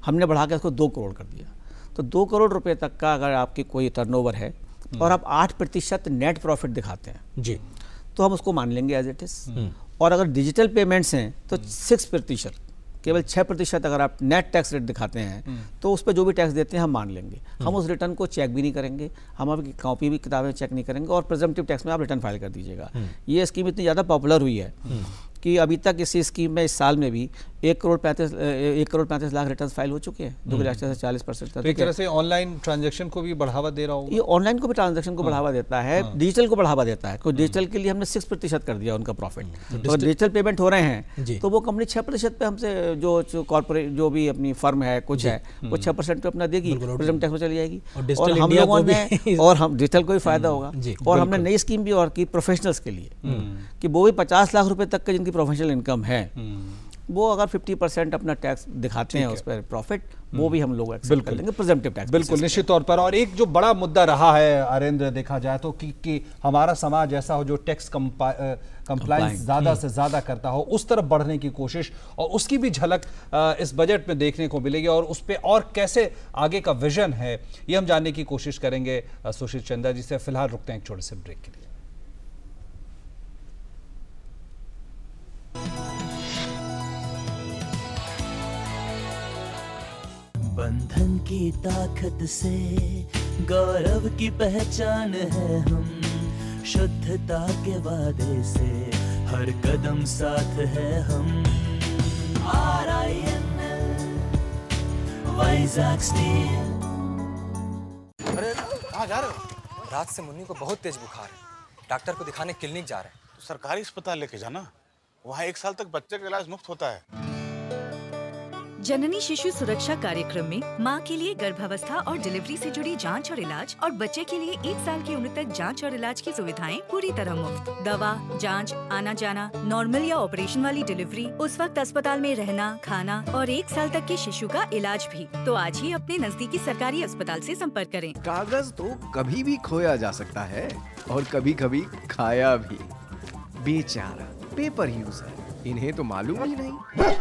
हमने बढ़ा के उसको 2 करोड़ कर दिया। तो 2 करोड़ रुपए तक का अगर आपकी कोई टर्नओवर है और आप 8% नेट प्रॉफिट दिखाते हैं जी, तो हम उसको मान लेंगे एज इट इज। और अगर डिजिटल पेमेंट्स हैं तो 6%, केवल 6% अगर आप नेट टैक्स रेट दिखाते हैं तो उस पर जो भी टैक्स देते हैं हम मान लेंगे। हम उस रिटर्न को चेक भी नहीं करेंगे, हम आपकी कॉपी भी किताबें चेक नहीं करेंगे, और प्रिजम्पटिव टैक्स में आप रिटर्न फाइल कर दीजिएगा। ये स्कीम इतनी ज़्यादा पॉपुलर हुई है कि अभी तक इसी स्कीम में इस साल में भी 1 करोड़ 35 लाख रिटर्न फाइल हो चुके हैं, जो कि लास्ट से 40%। तो एक तरह से ऑनलाइन ट्रांजैक्शन को भी बढ़ावा दे रहा होगा। ये ऑनलाइन को भी ट्रांजैक्शन को बढ़ावा देता है, डिजिटल को बढ़ावा देता है। क्योंकि डिजिटल के लिए हमने 6% कर दिया उनका प्रॉफिट। तो डिजिटल पेमेंट हो रहे हैं तो वो कंपनी 6% पे हमसे जो कॉर्पोरेट जो भी अपनी फर्म है कुछ है वो 6% पे अपना देगी, प्रिजम टैक्स में चली जाएगी। और हम लोगों ने और हम डिजिटल को भी फायदा होगा। और हमने नई स्कीम भी और की प्रोफेशनल्स के लिए कि वो भी 50 लाख रुपए तक के जिनकी प्रोफेशनल इनकम है, वो अगर 50% अपना टैक्स दिखाते हैं उस पर प्रॉफिट, वो भी हम लोग एक्सेप्ट कर लेंगे प्रिजम्पटिव टैक्स। बिल्कुल, निश्चित तौर पर। और एक जो बड़ा मुद्दा रहा है अरेंद्र, देखा जाए तो कि हमारा समाज ऐसा हो जो टैक्स कंप्लायंस ज़्यादा से ज़्यादा करता हो, उस तरफ बढ़ने की कोशिश, और उसकी भी झलक इस बजट में देखने को मिलेगी। और उस पर और कैसे आगे का विजन है, ये हम जानने की कोशिश करेंगे सुशील चंदा जी से। फिलहाल रुकते हैं एक छोटे से ब्रेक के लिए। बंधन की ताकत से गौरव की पहचान है हम, शुद्धता के वादे से हर कदम साथ है हम। RINL Vizag steel. अरे कहाँ जा रहे हो? रात से मुन्नी को बहुत तेज बुखार है, डॉक्टर को दिखाने क्लिनिक जा रहे हैं। तो सरकारी अस्पताल लेके जाना, वहाँ 1 साल तक बच्चे का इलाज मुफ्त होता है। जननी शिशु सुरक्षा कार्यक्रम में माँ के लिए गर्भावस्था और डिलीवरी से जुड़ी जांच और इलाज, और बच्चे के लिए 1 साल की उम्र तक जांच और इलाज की सुविधाएं पूरी तरह मुफ्त। दवा, जांच, आना जाना, नॉर्मल या ऑपरेशन वाली डिलीवरी, उस वक्त अस्पताल में रहना, खाना और 1 साल तक के शिशु का इलाज भी। तो आज ही अपने नजदीकी सरकारी अस्पताल से संपर्क करें। कागज तो कभी भी खोया जा सकता है और कभी कभी खाया भी। बेचारा पेपर यूजर, इन्हें तो मालूम ही नहीं।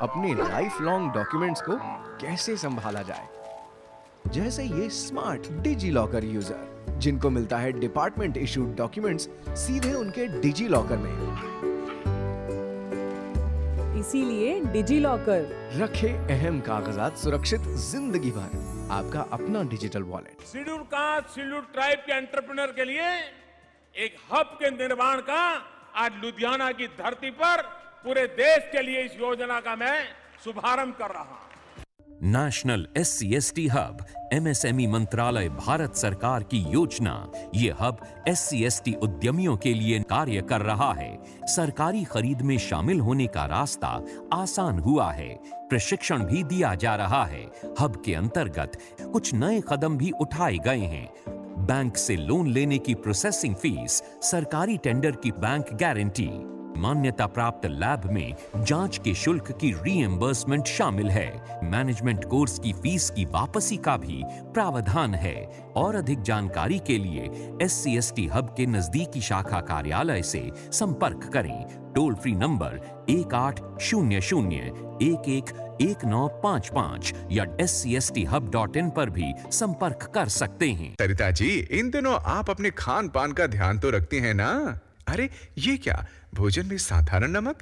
अपने लाइफ लॉन्ग डॉक्यूमेंट्स को कैसे संभाला जाए, जैसे ये स्मार्ट डिजी लॉकर यूजर जिनको मिलता है डिपार्टमेंट इशूड डॉक्यूमेंट्स सीधे उनके डिजी लॉकर में। इसीलिए डिजी लॉकर रखे अहम कागजात सुरक्षित जिंदगी भर, आपका अपना digital wallet. Schedule caste schedule tribe के एंटरप्रेन्योर के लिए एक हब के निर्माण का आज लुधियाना की धरती पर पूरे देश के लिए इस योजना का मैं शुभारंभ कर रहा हूं। नेशनल SC/ST हब MSME मंत्रालय भारत सरकार की योजना। ये हब SC/ST उद्यमियों के लिए कार्य कर रहा है। सरकारी खरीद में शामिल होने का रास्ता आसान हुआ है, प्रशिक्षण भी दिया जा रहा है। हब के अंतर्गत कुछ नए कदम भी उठाए गए हैं। बैंक से लोन लेने की प्रोसेसिंग फीस, सरकारी टेंडर की बैंक गारंटी, मान्यता प्राप्त लैब में जांच के शुल्क की रीएम्बर्समेंट शामिल है। मैनेजमेंट कोर्स की फीस की वापसी का भी प्रावधान है। और अधिक जानकारी के लिए SC/ST हब के नजदीकी शाखा कार्यालय से संपर्क करें। टोल फ्री नंबर 1800-111955 या scstHub.in पर भी संपर्क कर सकते हैं। सरिता जी, इन दिनों आप अपने खान पान का ध्यान तो रखती हैं ना? अरे ये क्या, भोजन में साधारण नमक?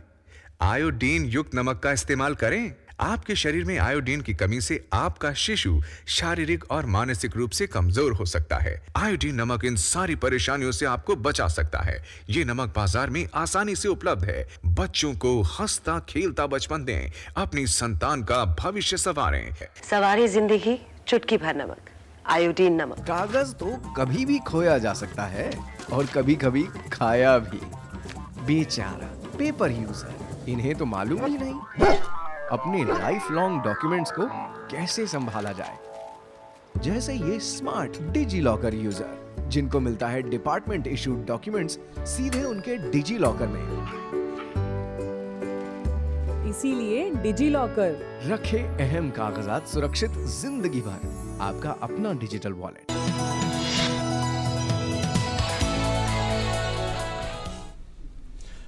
आयोडीन युक्त नमक का इस्तेमाल करें। आपके शरीर में आयोडीन की कमी से आपका शिशु शारीरिक और मानसिक रूप से कमजोर हो सकता है। आयोडीन नमक इन सारी परेशानियों से आपको बचा सकता है। ये नमक बाजार में आसानी से उपलब्ध है। बच्चों को हंसता खेलता बचपन दें, अपनी संतान का भविष्य संवारें। सवारी जिंदगी चुटकी भर नमक, आयोडीन नमक। कागज तो कभी भी खोया जा सकता है और कभी कभी खाया भी। बेचारा पेपर यूजर, इन्हें तो मालूम ही नहीं अपने लाइफ लॉन्ग डॉक्यूमेंट्स को कैसे संभाला जाए, जैसे ये स्मार्ट डिजी लॉकर यूजर जिनको मिलता है डिपार्टमेंट इशूड डॉक्यूमेंट्स सीधे उनके डिजी लॉकर में। इसीलिए डिजी लॉकर रखे अहम कागजात सुरक्षित जिंदगी भर, आपका अपना डिजिटल वॉलेट।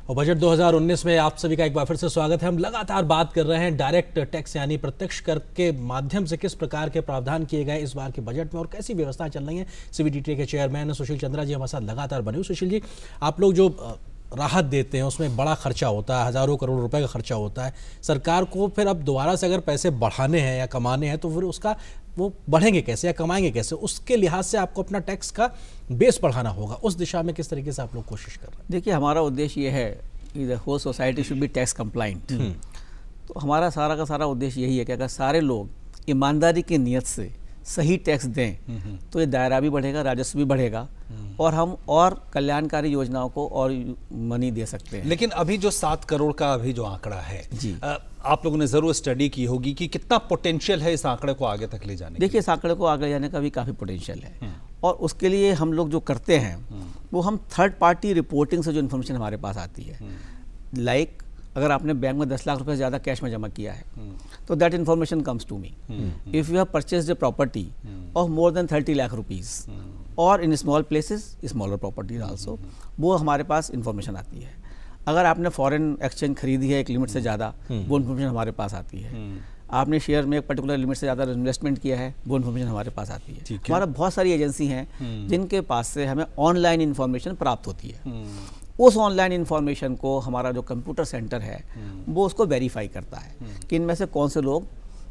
और बजट 2019 में आप सभी का एक बार फिर से स्वागत है। हम लगातार बात कर रहे हैं डायरेक्ट टैक्स यानी प्रत्यक्ष कर के माध्यम से किस प्रकार के प्रावधान किए गए इस बार के बजट में और कैसी व्यवस्था चल रही है। CBDTA के चेयरमैन सुशील चंद्रा जी हमारे साथ लगातार बने हुए। सुशील जी, आप लोग जो राहत देते हैं उसमें बड़ा खर्चा होता है, हजारों करोड़ रुपए का खर्चा होता है। सरकार को फिर अब दोबारा से अगर पैसे बढ़ाने हैं या कमाने हैं तो फिर उसका वो बढ़ेंगे कैसे या कमाएंगे कैसे, उसके लिहाज से आपको अपना टैक्स का बेस बढ़ाना होगा। उस दिशा में किस तरीके से आप लोग कोशिश कर रहे हैं? देखिए, हमारा उद्देश्य ये है कि the whole society should be tax compliant. तो हमारा सारा का सारा उद्देश्य यही है कि अगर सारे लोग ईमानदारी की नीयत से सही टैक्स दें तो ये दायरा भी बढ़ेगा, राजस्व भी बढ़ेगा और हम और कल्याणकारी योजनाओं को और मनी दे सकते हैं। लेकिन अभी जो 7 करोड़ का अभी जो आंकड़ा है जी, आप लोगों ने जरूर स्टडी की होगी कि कितना पोटेंशियल है इस आंकड़े को आगे तक ले जाने। देखिए, इस आंकड़े को आगे जाने का भी काफ़ी पोटेंशियल है और उसके लिए हम लोग जो करते हैं वो हम थर्ड पार्टी रिपोर्टिंग से जो इन्फॉर्मेशन हमारे पास आती है, लाइक अगर आपने बैंक में 10 लाख रुपए ज़्यादा कैश में जमा किया है तो that information comes to me. If you have purchased a property of more than 30 lakh rupees और in small places smaller properties also, वो हमारे पास इन्फॉर्मेशन आती है। अगर आपने फॉरेन एक्सचेंज खरीदी है एक लिमिट से ज़्यादा, वो इन्फॉर्मेशन हमारे पास आती है। आपने शेयर में एक पर्टिकुलर लिमिट से ज़्यादा इन्वेस्टमेंट किया है, वो इन्फॉर्मेशन हमारे पास आती है। हमारा बहुत सारी एजेंसी हैं जिनके पास से हमें ऑनलाइन इन्फॉर्मेशन प्राप्त होती है। उस ऑनलाइन इन्फॉर्मेशन को हमारा जो कंप्यूटर सेंटर है वो उसको वेरीफाई करता है कि इनमें से कौन से लोग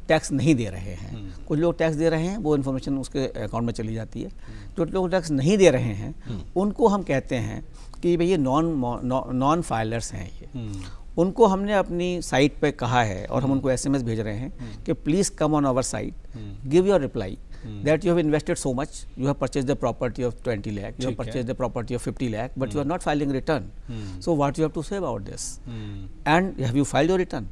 टैक्स नहीं दे रहे हैं। कुछ लोग टैक्स दे रहे हैं, वो इन्फॉर्मेशन उसके अकाउंट में चली जाती है। जो लोग टैक्स नहीं दे रहे हैं उनको हम कहते हैं कि भाई ये नॉन फाइलर्स हैं। ये उनको हमने अपनी साइट पे कहा है और हम उनको SMS भेज रहे हैं कि please come on our site, give your reply that you have invested so much, you have purchased the property of 20 lakh, you have purchased the property of 50 lakh, but you are not filing return. So what you have to say about this? And have you filed your return?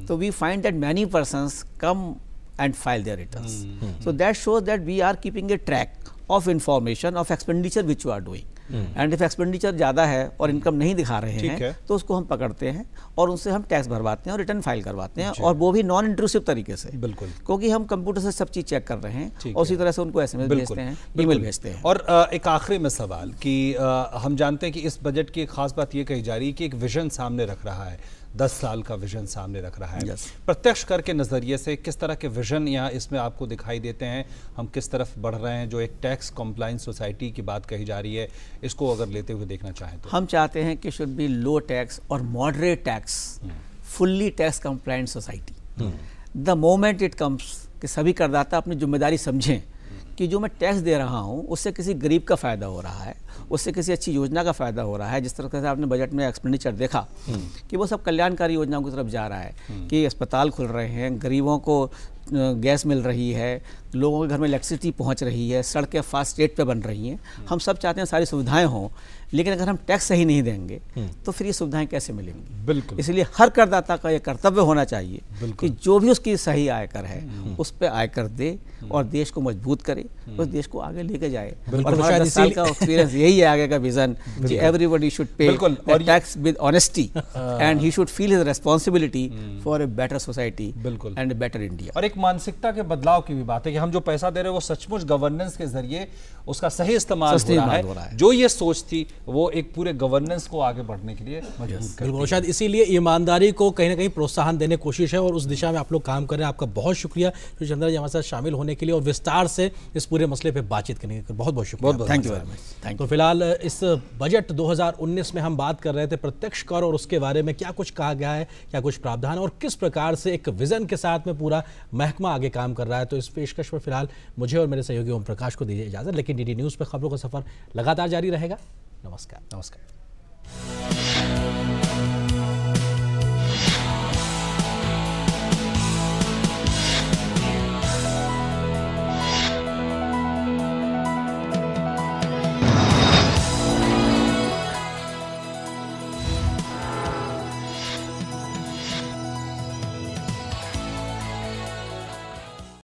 So we find that many persons come and file their returns. So that shows that we are keeping a track of information of expenditure which you are doing. And if expenditure ज़्यादा है और income नहीं दिखा रहे हैं तो उसको हम पकड़ते हैं और उनसे हम टैक्स भरवाते हैं और रिटर्न फाइल करवाते हैं, और वो भी नॉन इंट्रूसिव तरीके से। बिल्कुल, क्योंकि हम कंप्यूटर से सब चीज़ चेक कर रहे हैं और उसी तरह से उनको SMS भेजते हैं, ईमेल भेजते हैं। और एक आखिरी में सवाल कि हम जानते हैं कि इस बजट की एक खास बात ये कही जा रही है कि एक विजन सामने रख रहा है 10 साल का विजन सामने रख रहा है। प्रत्यक्ष कर के नज़रिए से किस तरह के विजन यहाँ इसमें आपको दिखाई देते हैं? हम किस तरफ बढ़ रहे हैं? जो एक टैक्स कॉम्प्लाइंस सोसाइटी की बात कही जा रही है, इसको अगर लेते हुए देखना चाहें तो हम चाहते हैं कि शुड बी लो टैक्स और moderate tax, fully tax compliant society. The moment it comes कि सभी करदाता अपनी जिम्मेदारी समझें कि जो मैं टैक्स दे रहा हूँ उससे किसी गरीब का फ़ायदा हो रहा है, उससे किसी अच्छी योजना का फ़ायदा हो रहा है। जिस तरह से आपने बजट में एक्सपेंडिचर देखा कि वो सब कल्याणकारी योजनाओं की तरफ जा रहा है कि अस्पताल खुल रहे हैं, गरीबों को गैस मिल रही है, लोगों के घर में इलेक्ट्रिसिटी पहुंच रही है, सड़कें फास्ट रेट पे बन रही हैं। हम सब चाहते हैं सारी सुविधाएं हों, लेकिन अगर हम टैक्स सही नहीं देंगे तो फिर ये सुविधाएं कैसे मिलेंगी? बिल्कुल। इसलिए हर करदाता का ये कर्तव्य होना चाहिए कि जो भी उसकी सही आयकर है उस पर आयकर दे और देश को मजबूत करे, उस देश को आगे लेके जाए। और हमारा 10 साल का एक्सपीरियंस यही है आगे का विजन कि everybody should pay tax with honesty and he should feel his responsibility for a better society and a better India. और एक मानसिकता के बदलाव की भी बात है कि हम जो पैसा दे रहे हैं वो सचमुच गवर्नेंस के जरिए उसका सही इस्तेमाल हो रहा है। जो ये सोच थी वो एक पूरे गवर्नेंस को आगे बढ़ने के लिए मजबूर करती है। शायद इसीलिए ईमानदारी को कहीं ना कहीं प्रोत्साहन देने की कोशिश है और उस दिशा में आप लोग काम कर रहे हैं। आपका बहुत शुक्रिया चंद्रा जी हमारे साथ शामिल होने के लिए और विस्तार से इस पूरे मसले पर बातचीत करने के लिए। बहुत बहुत शुक्रिया। Thank you very much. तो फिलहाल इस बजट 2019 में हम बात कर रहे थे प्रत्यक्ष कर और उसके बारे में क्या कुछ कहा गया है, क्या कुछ प्रावधान और किस प्रकार से एक विजन के साथ में पूरा महकमा आगे काम कर रहा है। तो इस पेशकश पर फिलहाल मुझे और मेरे सहयोगी ओम प्रकाश को दीजिए इजाजत, लेकिन डीडी न्यूज़ पर खबरों का सफर लगातार जारी रहेगा। नमस्कार। नमस्कार।